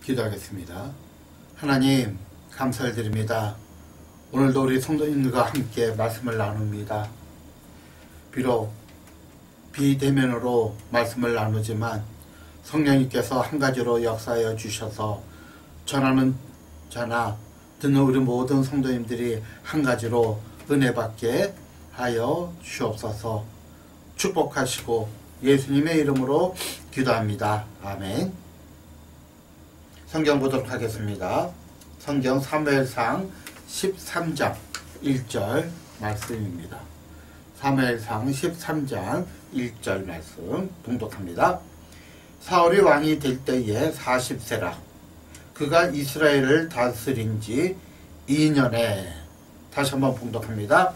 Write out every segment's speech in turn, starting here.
기도하겠습니다. 하나님 감사드립니다. 오늘도 우리 성도님들과 함께 말씀을 나눕니다. 비록 비대면으로 말씀을 나누지만 성령님께서 한 가지로 역사하여 주셔서 전하는 자나 듣는 우리 모든 성도님들이 한 가지로 은혜 받게 하여 주옵소서. 축복하시고 예수님의 이름으로 기도합니다. 아멘. 성경 보도록 하겠습니다. 성경 사무엘상 13장 1절 말씀입니다. 사무엘상 13장 1절 말씀 봉독합니다. 사울이 왕이 될 때에 40세라. 그가 이스라엘을 다스린 지 2년에. 다시 한번 봉독합니다.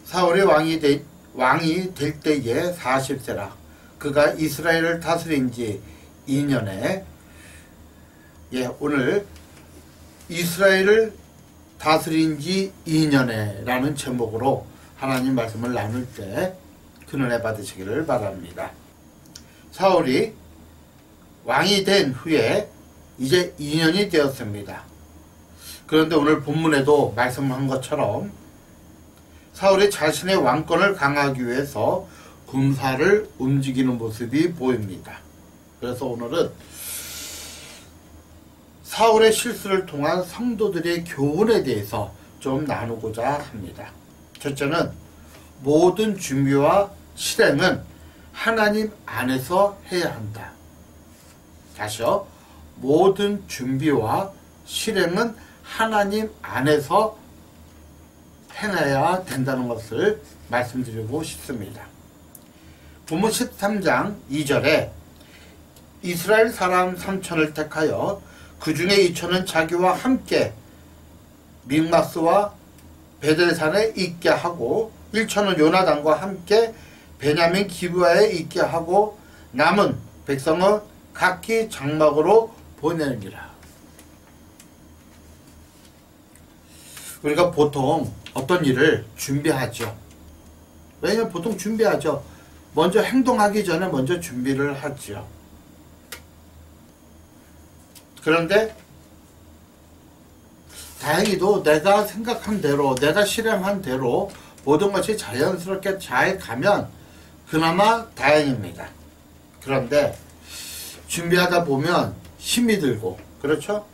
사울이 왕이 될 때에 40세라. 그가 이스라엘을 다스린 지 2년에. 오늘 이스라엘을 다스린 지 2년에 라는 제목으로 하나님 말씀을 나눌 때 은혜 받으시기를 바랍니다. 사울이 왕이 된 후에 이제 2년이 되었습니다. 그런데 오늘 본문에도 말씀한 것처럼 사울이 자신의 왕권을 강화하기 위해서 군사를 움직이는 모습이 보입니다. 그래서 오늘은 사울의 실수를 통한 성도들의 교훈에 대해서 좀 나누고자 합니다. 첫째는 모든 준비와 실행은 하나님 안에서 해야 한다. 다시요. 모든 준비와 실행은 하나님 안에서 행해야 된다는 것을 말씀드리고 싶습니다. 본문 13장 2절에 이스라엘 사람 3천을 택하여 그 중에 2천은 자기와 함께 믹마스와 베델산에 있게 하고 1천은 요나단과 함께 베냐민 기브아에 있게 하고 남은 백성은 각기 장막으로 보내니라. 우리가 보통 어떤 일을 준비하죠. 왜냐하면 보통 준비하죠. 먼저 행동하기 전에 먼저 준비를 하죠. 그런데 다행히도 내가 생각한 대로, 내가 실행한 대로 모든 것이 자연스럽게 잘 가면 그나마 다행입니다. 그런데 준비하다 보면 힘이 들고, 그렇죠?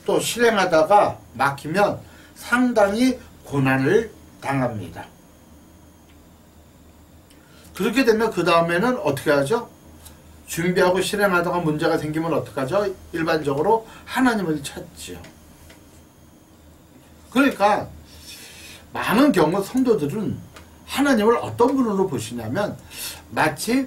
또 실행하다가 막히면 상당히 고난을 당합니다. 그렇게 되면 그 다음에는 어떻게 하죠? 준비하고 실행하다가 문제가 생기면 어떡하죠? 일반적으로 하나님을 찾지요. 그러니까 많은 경우 성도들은 하나님을 어떤 분으로 보시냐면 마치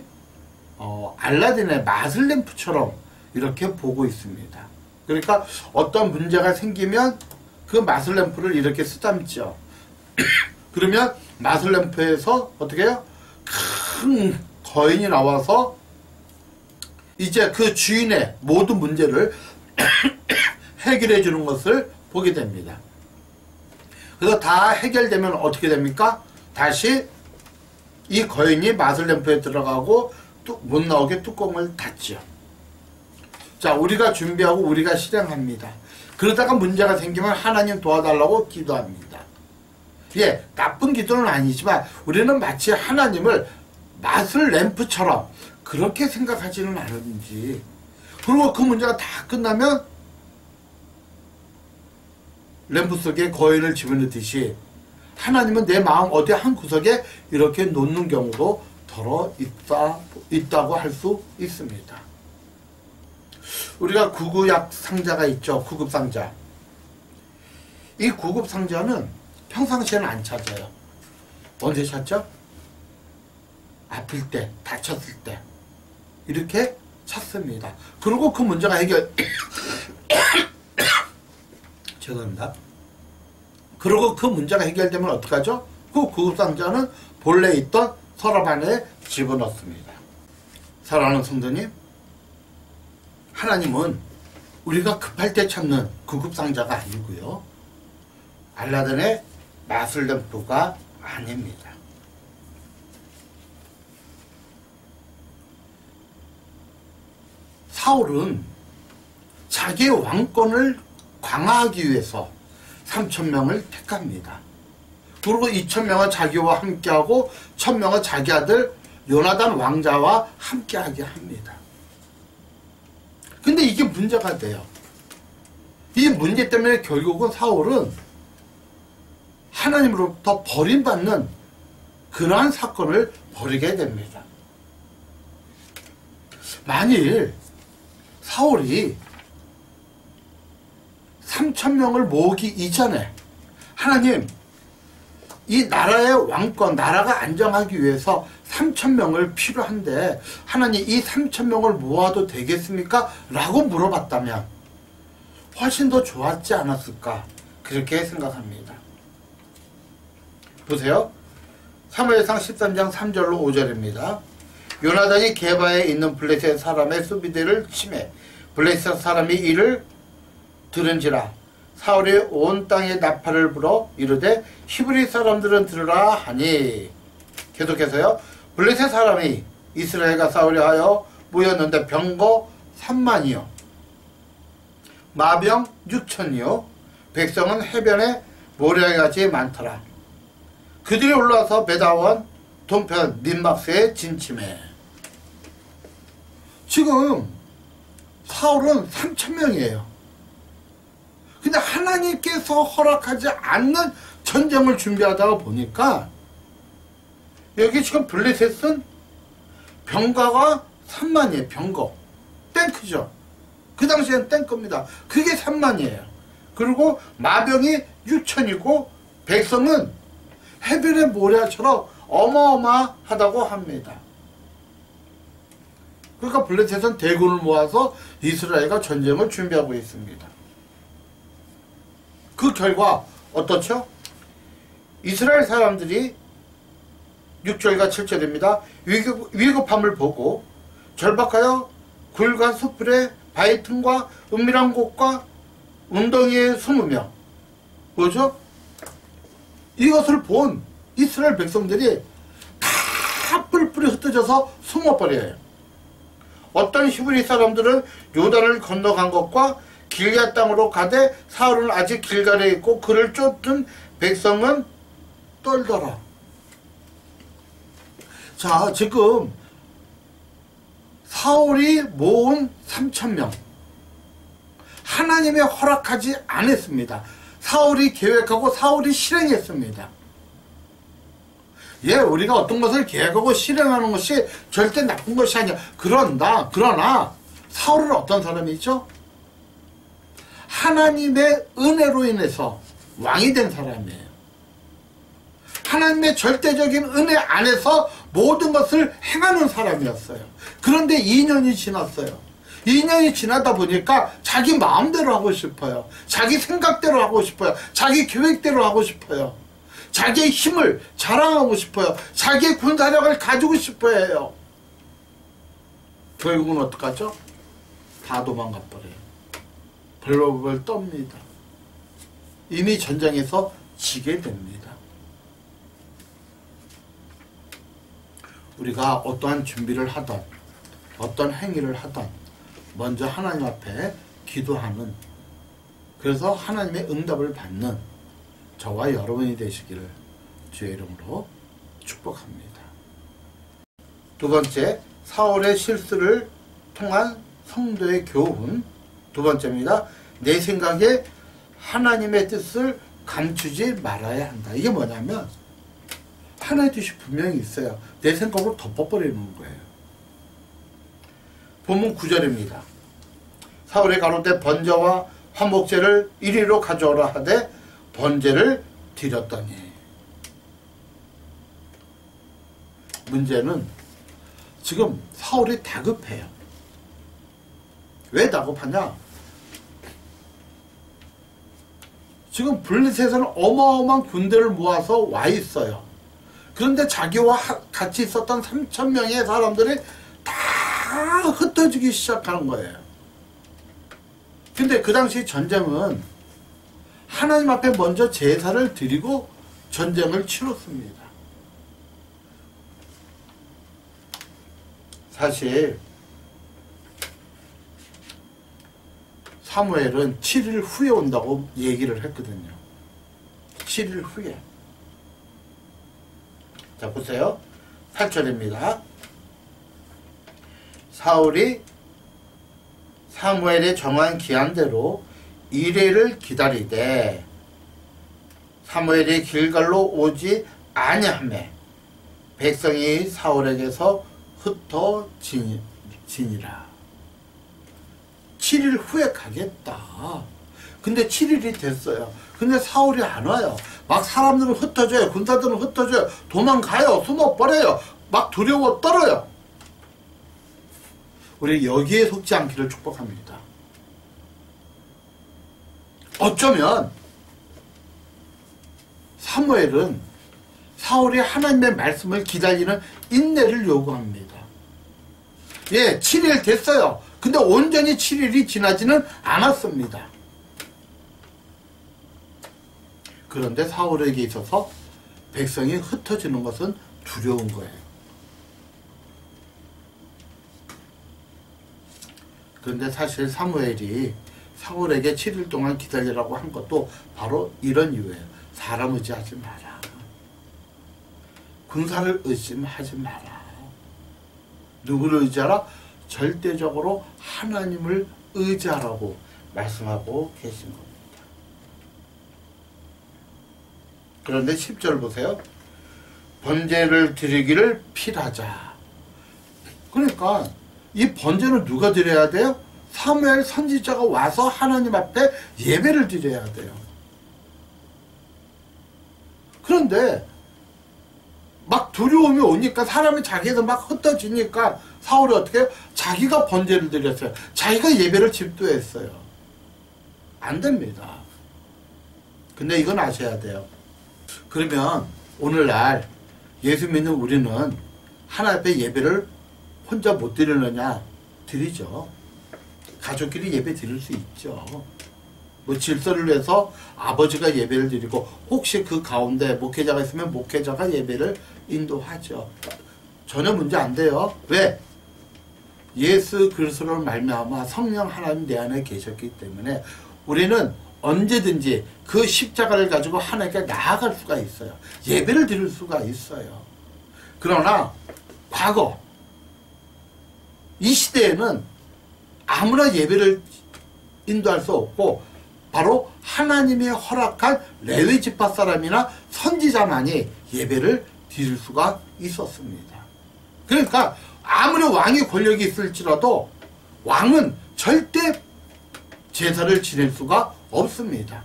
알라딘의 마술램프처럼 이렇게 보고 있습니다. 그러니까 어떤 문제가 생기면 그 마술램프를 이렇게 쓰담죠. 그러면 마술램프에서 어떻게 해요? 큰 거인이 나와서 이제 그 주인의 모든 문제를 해결해 주는 것을 보게 됩니다. 그래서 다 해결되면 어떻게 됩니까? 다시 이 거인이 마술램프에 들어가고 못 나오게 뚜껑을 닫죠. 자, 우리가 준비하고 우리가 실행합니다. 그러다가 문제가 생기면 하나님 도와달라고 기도합니다. 나쁜 기도는 아니지만 우리는 마치 하나님을 마술램프처럼 그렇게 생각하지는 않은지, 그리고 그 문제가 다 끝나면 램프 속에 거인을 집어넣듯이 하나님은 내 마음 어디 한 구석에 이렇게 놓는 경우도 더러 있다고 할 수 있습니다. 우리가 구구약 상자가 있죠. 구급상자. 이 구급상자는 평상시에는 안 찾아요. 언제 찾죠? 아플 때, 다쳤을 때 이렇게 찾습니다. 그리고 그 문제가 죄송합니다. 그리고 그 문제가 해결되면 어떡하죠? 그 구급상자는 본래 있던 서랍 안에 집어넣습니다. 사랑하는 성도님, 하나님은 우리가 급할 때 찾는 구급상자가 아니고요, 알라딘의 마술램프가 아닙니다. 사울은 자기 왕권을 강화하기 위해서 3,000명을 택합니다. 그리고 2,000명은 자기와 함께하고 1,000명은 자기 아들 요나단 왕자와 함께하게 합니다. 근데 이게 문제가 돼요. 이 문제 때문에 결국은 사울은 하나님으로부터 버림받는 그러한 사건을 벌이게 됩니다. 만일 사울이 3,000명을 모으기 이전에 하나님, 이 나라의 왕권, 나라가 안정하기 위해서 3,000명을 필요한데 하나님 이 3,000명을 모아도 되겠습니까? 라고 물어봤다면 훨씬 더 좋았지 않았을까? 그렇게 생각합니다. 보세요. 사무엘상 13장 3절로 5절입니다. 요나단이 게바에 있는 블레셋 사람의 수비대를 치매 블레셋 사람이 이를 들은지라 사울이 온 땅에 나팔을 불어 이르되 히브리 사람들은 들으라 하니 계속해서요. 블레셋 사람이 이스라엘과 싸우려 하여 모였는데 병거 3만이요 마병 6천이요 백성은 해변에 모래같이 많더라. 그들이 올라와서 베다원 동편 민막스에 진침해. 지금 사울은 3,000명이에요. 근데 하나님께서 허락하지 않는 전쟁을 준비하다가 보니까 여기 지금 블레셋은 병거가 3만이에요. 병거. 탱크죠. 그 당시엔 탱크입니다. 그게 3만이에요. 그리고 마병이 6천이고 백성은 해변의 모래처럼 어마어마하다고 합니다. 그러니까 블레셋은 대군을 모아서 이스라엘과 전쟁을 준비하고 있습니다. 그 결과 어떻죠? 이스라엘 사람들이 6절과 7절입니다. 위급함을 보고 절박하여 굴과 숯불에 바위 틈과 은밀한 곳과 웅덩이에 숨으며 뭐죠? 이것을 본 이스라엘 백성들이 다 뿔뿔이 흩어져서 숨어버려요. 어떤 히브리 사람들은 요단을 건너간 것과 길앗 땅으로 가되 사울은 아직 길갈에 있고 그를 쫓은 백성은 떨더라. 자, 지금 사울이 모은 3,000명 하나님의 허락하지 않았습니다. 사울이 계획하고 사울이 실행했습니다. 예, 우리가 어떤 것을 계획하고 실행하는 것이 절대 나쁜 것이 아니야. 그러나 사울은 어떤 사람이죠? 하나님의 은혜로 인해서 왕이 된 사람이에요. 하나님의 절대적인 은혜 안에서 모든 것을 행하는 사람이었어요. 그런데 2년이 지났어요. 2년이 지나다 보니까 자기 마음대로 하고 싶어요. 자기 생각대로 하고 싶어요. 자기 계획대로 하고 싶어요. 자기의 힘을 자랑하고 싶어요. 자기의 군사력을 가지고 싶어 해요. 결국은 어떡하죠? 다 도망가 버려요. 벌벌 떱니다. 이미 전쟁에서 지게 됩니다. 우리가 어떠한 준비를 하던 어떤 행위를 하던 먼저 하나님 앞에 기도하는, 그래서 하나님의 응답을 받는 저와 여러분이 되시기를 주의 이름으로 축복합니다. 두 번째, 사울의 실수를 통한 성도의 교훈. 두 번째입니다. 내 생각에 하나님의 뜻을 감추지 말아야 한다. 이게 뭐냐면 하나의 뜻이 분명히 있어요. 내 생각으로 덮어버리는 거예요. 본문 9절입니다. 사울이 가로되 번제와 화목제를 이리로 가져오라 하되 번제를 드렸더니. 문제는 지금 사울이 다급해요. 왜 다급하냐? 지금 블레셋은 어마어마한 군대를 모아서 와 있어요. 그런데 자기와 같이 있었던 3,000명의 사람들이 다 흩어지기 시작하는 거예요. 근데 그 당시 전쟁은 하나님 앞에 먼저 제사를 드리고 전쟁을 치렀습니다. 사실 사무엘은 7일 후에 온다고 얘기를 했거든요. 7일 후에. 자, 보세요. 8절입니다. 사울이 사무엘의 정한 기한대로 이레를 기다리되 사무엘이 길갈로 오지 아니하매 백성이 사울에게서 흩어지니라. 7일 후에 가겠다. 근데 7일이 됐어요. 근데 사울이 안 와요. 막 사람들은 흩어져요. 군사들은 흩어져요. 도망가요. 숨어버려요. 막 두려워 떨어요. 우리 여기에 속지 않기를 축복합니다. 어쩌면 사무엘은 사울이 하나님의 말씀을 기다리는 인내를 요구합니다. 예, 7일 됐어요. 근데 온전히 7일이 지나지는 않았습니다. 그런데 사울에게 있어서 백성이 흩어지는 것은 두려운 거예요. 그런데 사실 사무엘이 사울에게 7일 동안 기다리라고 한 것도 바로 이런 이유예요. 사람 의지하지 마라. 군사를 의심하지 마라. 누구를 의지하라? 절대적으로 하나님을 의지하라고 말씀하고 계신 겁니다. 그런데 10절 보세요. 번제를 드리기를 필하자. 그러니까 이 번제는 누가 드려야 돼요? 사무엘 선지자가 와서 하나님 앞에 예배를 드려야 돼요. 그런데 막 두려움이 오니까 사람이 자기에서 막 흩어지니까 사울이 어떻게 해요? 자기가 번제를 드렸어요. 자기가 예배를 집도했어요. 안 됩니다. 근데 이건 아셔야 돼요. 그러면 오늘날 예수 믿는 우리는 하나님 앞에 예배를 혼자 못 드리느냐? 드리죠. 가족끼리 예배 드릴 수 있죠. 뭐 질서를 위해서 아버지가 예배를 드리고 혹시 그 가운데 목회자가 있으면 목회자가 예배를 인도하죠. 전혀 문제 안 돼요. 왜? 예수 그리스도로 말미암아 성령 하나님 내 안에 계셨기 때문에 우리는 언제든지 그 십자가를 가지고 하나님께 나아갈 수가 있어요. 예배를 드릴 수가 있어요. 그러나 과거 이 시대에는 아무나 예배를 인도할 수 없고 바로 하나님이 허락한 레위 지파 사람이나 선지자만이 예배를 드릴 수가 있었습니다. 그러니까 아무리 왕이 권력이 있을지라도 왕은 절대 제사를 지낼 수가 없습니다.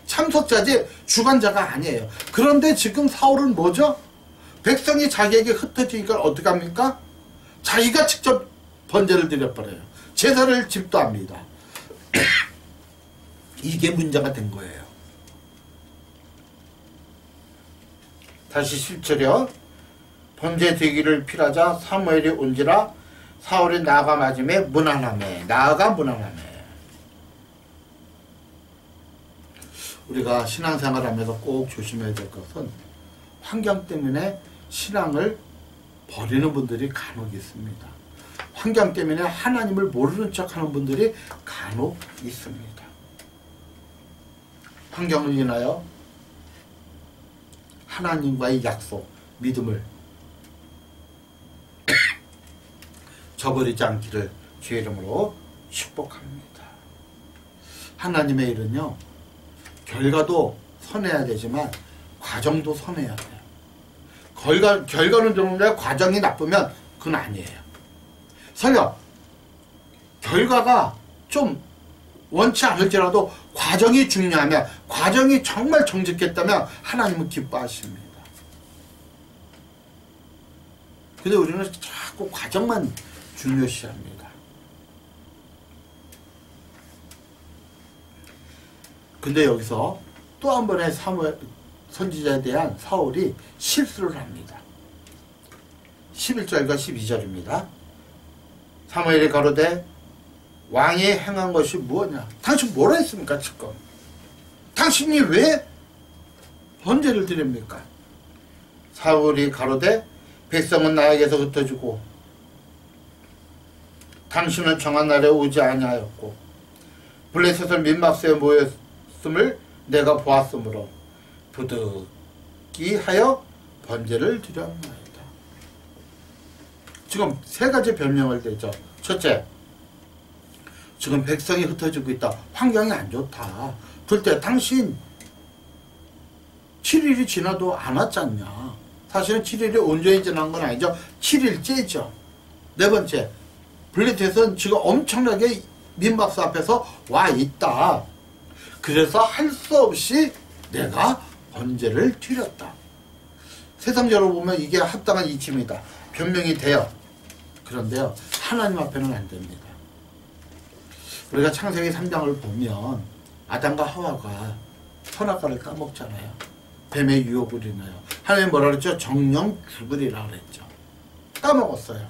참석자지 주관자가 아니에요. 그런데 지금 사울은 뭐죠? 백성이 자기에게 흩어지니까 어떻게 합니까? 자기가 직접 번제를 드려버려요. 제사를 집도합니다. 이게 문제가 된 거예요. 다시 10절이요. 번제 되기를 필하자 사무엘이 온지라 사울이 나아가 맞음에 무난하매. 나아가 무난하매. 우리가 신앙생활 하면서 꼭 조심해야 될 것은 환경 때문에 신앙을 버리는 분들이 간혹 있습니다. 환경 때문에 하나님을 모르는 척하는 분들이 간혹 있습니다. 환경을 인하여 하나님과의 약속, 믿음을 저버리지 않기를 주의 이름으로 축복합니다. 하나님의 일은요, 결과도 선해야 되지만 과정도 선해야 돼요. 결과는 좋은데 과정이 나쁘면 그건 아니에요. 설령 결과가 좀 원치 않을지라도 과정이 중요하면, 과정이 정말 정직했다면 하나님은 기뻐하십니다. 근데 우리는 자꾸 과정만 중요시합니다. 근데 여기서 또 한 번의 사무엘 선지자에 대한 사울이 실수를 합니다. 11절과 12절입니다. 사무엘이 가로되 왕이 행한 것이 무엇냐? 당신 뭐라 했습니까 지금? 당신이 왜 번제를 드립니까? 사울이 가로되 백성은 나에게서 흩어지고 당신은 정한 날에 오지 아니하였고 블레셋은 민막스에 모였음을 내가 보았으므로 부득이 하여 번제를 드렸나이다. 지금 세 가지 변명을 대죠. 첫째, 지금 백성이 흩어지고 있다. 환경이 안 좋다. 둘째, 당신 7일이 지나도 안 왔지 않냐. 사실은 7일이 온전히 지난 건 아니죠. 7일째죠. 네 번째, 블레셋은 지금 엄청나게 민박스 앞에서 와 있다. 그래서 할 수 없이 내가 번제를 드렸다. 세상적으로 보면 이게 합당한 이치입니다. 변명이 돼요. 그런데요, 하나님 앞에는 안 됩니다. 우리가 창세기 3장을 보면 아담과 하와가 선악과를 까먹잖아요. 뱀의 유혹을 인하여. 하나님이 뭐라 그랬죠? 정령 죽으리라 그랬죠. 까먹었어요.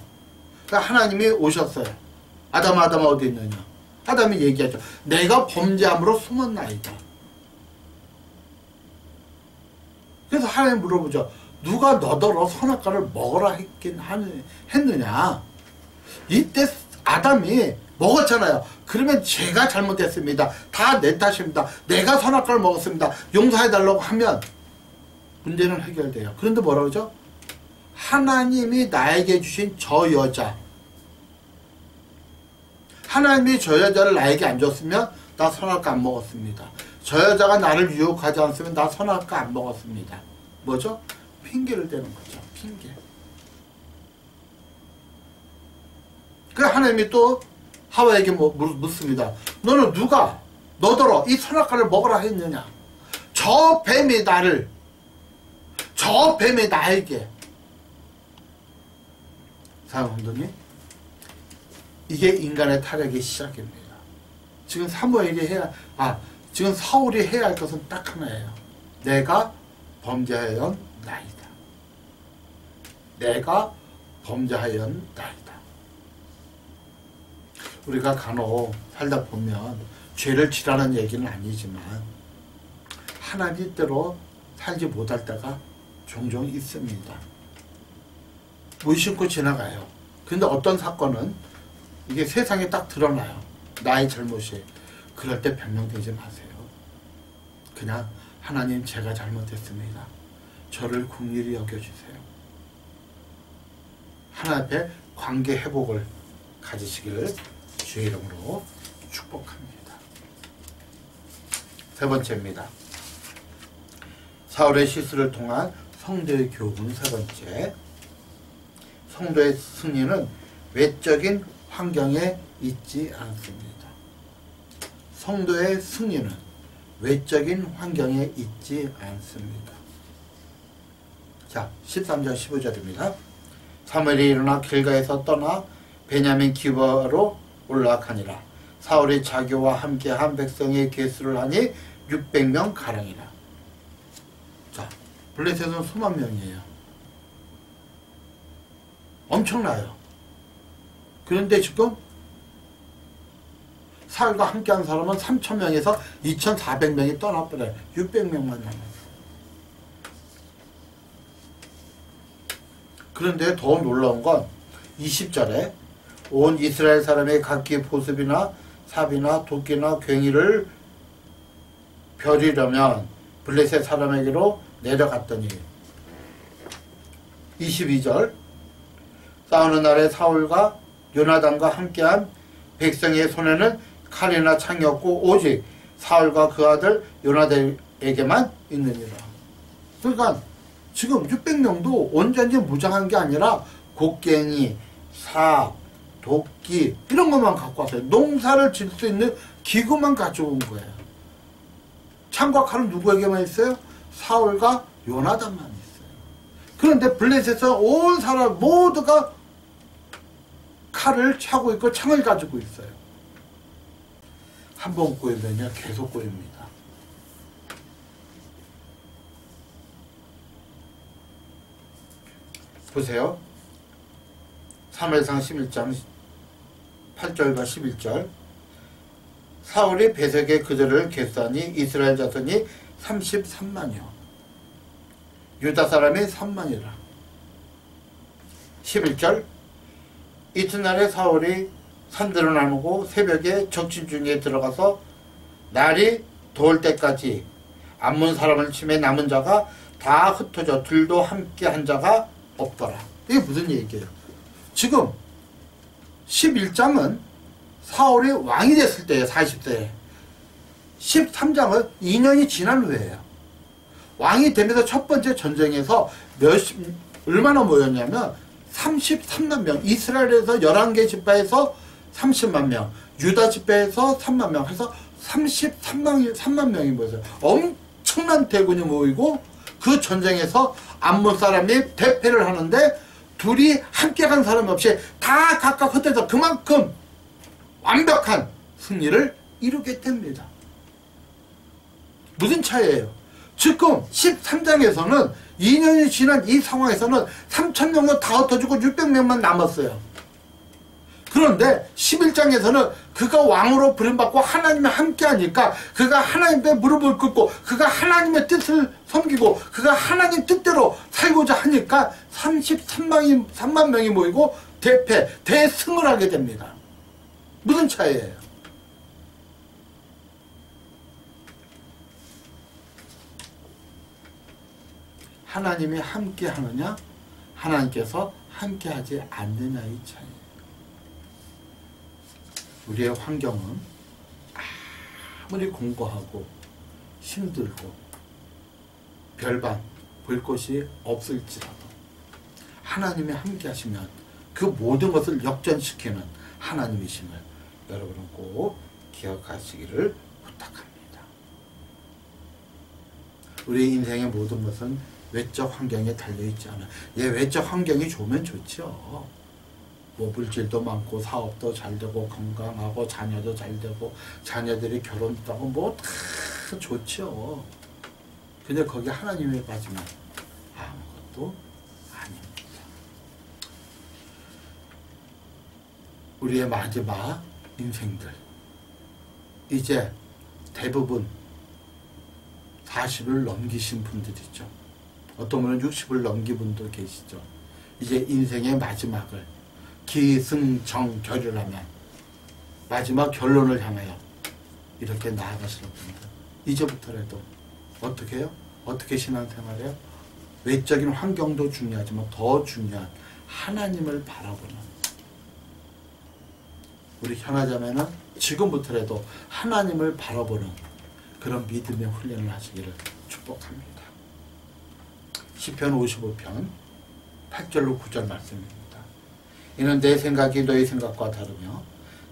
그러니까 하나님이 오셨어요. 아담아 어디 있느냐? 아담이 얘기하죠. 내가 범죄함으로 숨었나이다. 그래서 하나님 물어보죠. 누가 너더러 선악과를 먹으라 했느냐? 이때 아담이 먹었잖아요. 그러면 제가 잘못했습니다. 다 내 탓입니다. 내가 선악과를 먹었습니다. 용서해달라고 하면 문제는 해결돼요. 그런데 뭐라 그러죠? 하나님이 나에게 주신 저 여자, 하나님이 저 여자를 나에게 안 줬으면 나 선악과 안 먹었습니다. 저 여자가 나를 유혹하지 않았으면 나 선악과 안 먹었습니다. 뭐죠? 핑계를 대는 거죠. 핑계. 그래 하나님이 또 하와에게 묻습니다. 너는 누가 너더러 이 선악과를 먹으라 했느냐? 저 뱀이 나에게. 사랑하는 이게 인간의 타락의 시작입니다. 지금 지금 사울이 해야 할 것은 딱 하나예요. 내가 범죄하였나이다. 내가 범죄하였나이다. 우리가 간혹 살다 보면 죄를 지라는 얘기는 아니지만 하나님대로 살지 못할 때가 종종 있습니다. 무심코 지나가요. 근데 어떤 사건은 이게 세상에 딱 드러나요. 나의 잘못이. 그럴 때 변명되지 마세요. 그냥 하나님 제가 잘못했습니다. 저를 긍휼히 여겨주세요. 하나님 앞에 관계 회복을 가지시기를 주의 이름으로 축복합니다. 세 번째입니다. 사울의 실수를 통한 성도의 교훈. 세 번째, 성도의 승리는 외적인 환경에 있지 않습니다. 성도의 승리는 외적인 환경에 있지 않습니다. 자, 13절 15절입니다. 사무엘이 일어나 길가에서 떠나 베냐민 기브아로 올라가니라. 사울이 자기와 함께한 백성의 계수를 하니 600명 가량이라. 자, 블레셋은 수만 명이에요. 엄청나요. 그런데 지금 사울과 함께한 사람은 3,000명에서 2,400명이 떠나버려요. 600명만 남았어요. 그런데 더 놀라운 건 20절에 온 이스라엘 사람의 각기 보습이나 삽이나 도끼나 괭이를 벼리려면 블레셋 사람에게로 내려갔더니 22절 싸우는 날에 사울과 요나단과 함께한 백성의 손에는 칼이나 창이 없고 오직 사울과 그 아들 요나단에게만 있느니라. 그러니까 지금 600명도 온전히 무장한 게 아니라 곡괭이, 삽, 도끼 이런 것만 갖고 왔어요. 농사를 질 수 있는 기구만 가져온 거예요. 창과 칼은 누구에게만 있어요? 사울과 요나단만 있어요. 그런데 블레셋에서 온 사람 모두가 칼을 차고 있고 창을 가지고 있어요. 한 번 꼬이면요 계속 꼬입니다. 보세요. 사무엘상 11장 8절과 11절 사울이 베색에 그들을 계수하니 이스라엘 자손이 33만이요 유다 사람이 3만이라. 11절 이튿날에 사울이 산들을 나누고 새벽에 적진 중에 들어가서 날이 더울 때까지 암몬 사람을 치매 남은 자가 다 흩어져 들도 함께 한 자가 없더라. 이게 무슨 얘기예요? 지금 11장은 사울이 왕이 됐을 때예요. 40세에. 13장은 2년이 지난 후에요. 왕이 되면서 첫 번째 전쟁에서 얼마나 모였냐면 33만 명. 이스라엘에서 11개 지파에서 30만 명, 유다 지파에서 3만 명 해서 3만 명이 모였어요. 엄청난 대군이 모이고 그 전쟁에서 암몬 사람이 대패를 하는데 둘이 함께 간 사람이 없이 다 각각 흩어져 그만큼 완벽한 승리를 이루게 됩니다. 무슨 차이예요? 지금 13장에서는 2년이 지난 이 상황에서는 3,000명은 다 흩어지고 600명만 남았어요. 그런데 11장에서는 그가 왕으로 부름받고 하나님과 함께 하니까 그가 하나님의 무릎을 꿇고 그가 하나님의 뜻을 섬기고 그가 하나님 뜻대로 살고자 하니까 33만 명이 모이고 대승을 하게 됩니다. 무슨 차이예요? 하나님이 함께 하느냐 하나님께서 함께 하지 않느냐의 차이. 우리의 환경은 아무리 공고하고 힘들고 별반 볼 것이 없을지라도 하나님이 함께 하시면 그 모든 것을 역전시키는 하나님이심을 여러분은 꼭 기억하시기를 부탁합니다. 우리 인생의 모든 것은 외적 환경에 달려있지 않아요. 외적 환경이 좋으면 좋죠. 뭐 물질도 많고 사업도 잘 되고 건강하고 자녀도 잘 되고 자녀들이 결혼도 하고 뭐 다 좋죠. 근데 거기 하나님이 빠지면 아무것도 아닙니다. 우리의 마지막 인생들 이제 대부분 40을 넘기신 분들이죠. 어떤 분은 60을 넘긴 분도 계시죠. 이제 인생의 마지막을 기승전결을 하면 마지막 결론을 향하여 이렇게 나아가시는 분들 이제부터라도 어떻게 해요? 어떻게 신앙생활해요? 외적인 환경도 중요하지만 더 중요한 하나님을 바라보는 우리 현아자매는 지금부터라도 하나님을 바라보는 그런 믿음의 훈련을 하시기를 축복합니다. 시편 55편 8절로 9절 말씀입니다. 이는 내 생각이 너희 생각과 다르며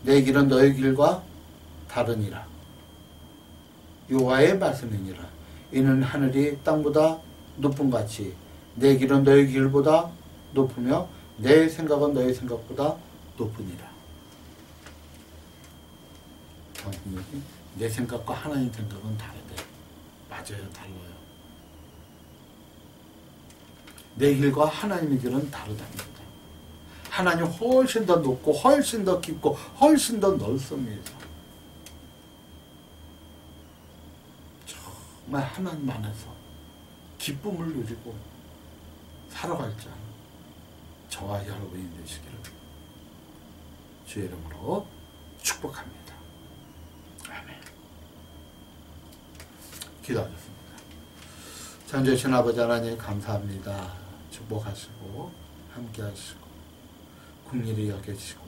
내 길은 너희 길과 다르니라. 여호와의 말씀이니라. 이는 하늘이 땅보다 높음같이 내 길은 너희 길보다 높으며 내 생각은 너희 생각보다 높으니라. 내 생각과 하나님 생각은 다르대. 맞아요. 달라요. 내 길과 하나님의 길은 다르답니다. 하나님 훨씬 더 높고 훨씬 더 깊고 훨씬 더 넓습니다. 정말 하나님 안에서 기쁨을 누리고 살아갈 자 저와 여러분이 되시기를 주의 이름으로 축복합니다. 아멘. 기도하겠습니다. 창조하신 아버지 하나님 감사합니다. 축복하시고 함께 하시고 긍휼히 여겨주시고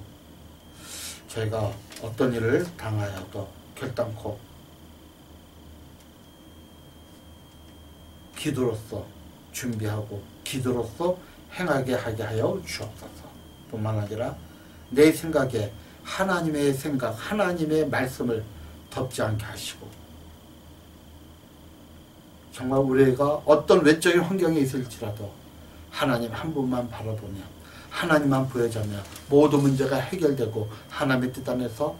저희가 어떤 일을 당하여도 결단코 기도로서 준비하고 기도로서 행하게 하게 하여 주옵소서. 뿐만 아니라 내 생각에 하나님의 생각, 하나님의 말씀을 덮지 않게 하시고 정말 우리가 어떤 외적인 환경에 있을지라도 하나님 한 분만 바라보며 하나님만 보여자며 모든 문제가 해결되고 하나님의 뜻 안에서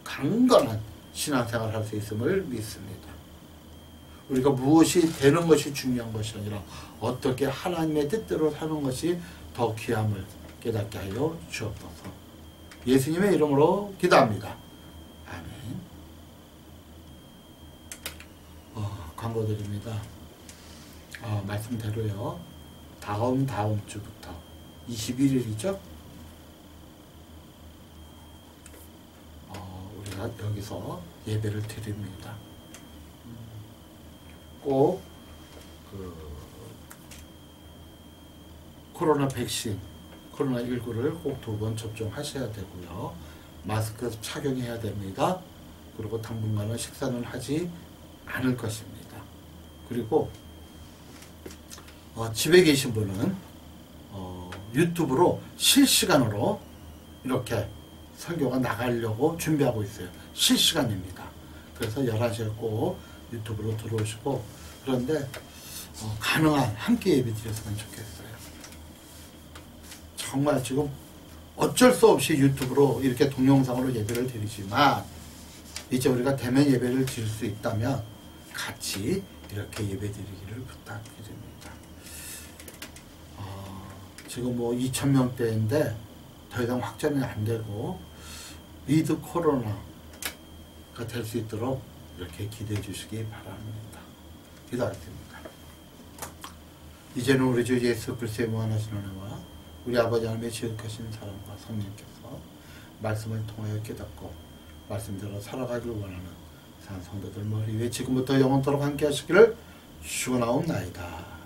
강건한 신앙생활을 할 수 있음을 믿습니다. 우리가 무엇이 되는 것이 중요한 것이 아니라 어떻게 하나님의 뜻대로 사는 것이 더 귀함을 깨닫게 하여 주옵소서. 예수님의 이름으로 기도합니다. 아멘. 광고 드립니다. 말씀대로요. 다음 주부터 21일이죠? 우리가 제가 여기서 예배를 드립니다. 꼭 코로나 백신, 코로나19를 꼭 2번 접종하셔야 되고요. 마스크 착용해야 됩니다. 그리고 당분간은 식사는 하지 않을 것입니다. 그리고 집에 계신 분은 유튜브로 실시간으로 이렇게 설교가 나가려고 준비하고 있어요. 실시간입니다. 그래서 11시에 꼭 유튜브로 들어오시고, 그런데 가능한 함께 예배 드렸으면 좋겠어요. 정말 지금 어쩔 수 없이 유튜브로 이렇게 동영상으로 예배를 드리지만, 이제 우리가 대면 예배를 드릴 수 있다면 같이 이렇게 예배 드리기를 부탁드립니다. 지금 뭐 2,000명대인데 더 이상 확전이 안 되고 위드 코로나가 될 수 있도록 이렇게 기도해 주시기 바랍니다. 기도하겠습니다. 이제는 우리 주 예수 그리스도의 무한하신 은혜와 우리 아버지 하나님의 지극하신 사랑과 성령께서 말씀을 통하여 깨닫고 말씀대로 살아가길 원하는 산 성도들 머리 위에 지금부터 영원토록 함께 하시기를 축원하옵나이다.